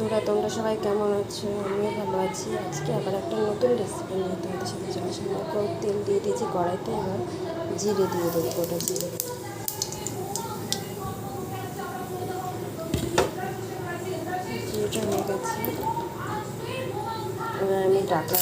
বন্ধুরা, তোমরা সবাই কেমন আছো? আমিও ভালো আছি। আজকে আবার একটা নতুন রেসিপি নিয়ে তোমাদের সাথে চলে আসলাম। তেল দিয়ে দিয়েছি কড়াইতে, এবার জিরে দিয়ে দেবো, গোটা জিরে। জিরেটা হয়ে গেছে, এবার আমি ডাটা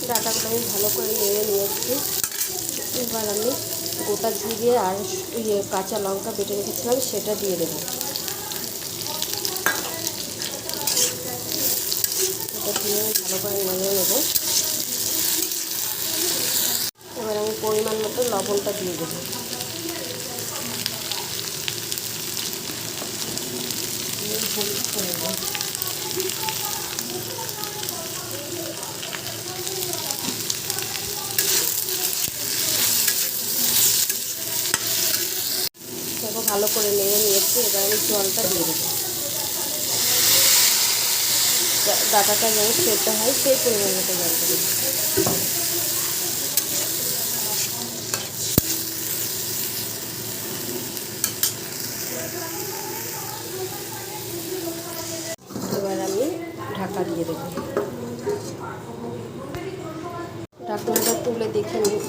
ডাটাগুলো আমি ভালো করে নেড়ে নিয়েছি। এবার আমি গোটা জিরে আর কাঁচা লঙ্কা বেটে রেখেছিলাম সেটা দিয়ে দেবো। এটা দিয়ে আমি ভালো করে নেড়ে নেব। এবার আমি পরিমাণ মতো লবণটা দিয়ে দেবো। হলুদ করে দেবো। দেখো ভালো করে নেড়ে নিয়েছি, এবার আমি জলটা দিয়ে দেবো। ডাটাটা যেন সেদ্ধ হয় সেই পরিমাণ মতো জলটা দেবো। এবার আমি ঢাকা দিয়ে দেবো। ঢাকনাটা তুলে দেখে নিই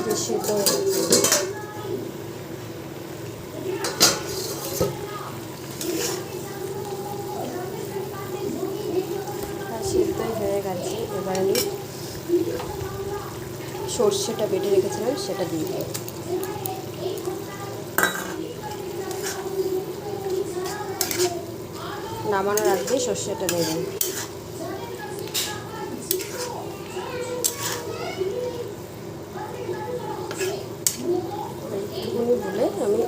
যে সেদ্ধ হয়ে গেছে। সেদ্ধ হয়ে গেছে, এবার আমি সর্ষেটা বেটে রেখেছিলাম সেটা দিয়ে দিই। নামানোর আগে সর্ষেটা দিয়ে দিই। একটুখানি বলে আমি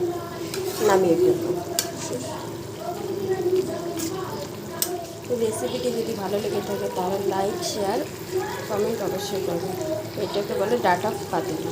নামিয়ে ফেলবো। রেসিপিটি যদি ভালো লেগে থাকে তাহলে লাইক, শেয়ার, কমেন্ট অবশ্যই করবেন। এটাকে বলে ডাটা পাতুরি।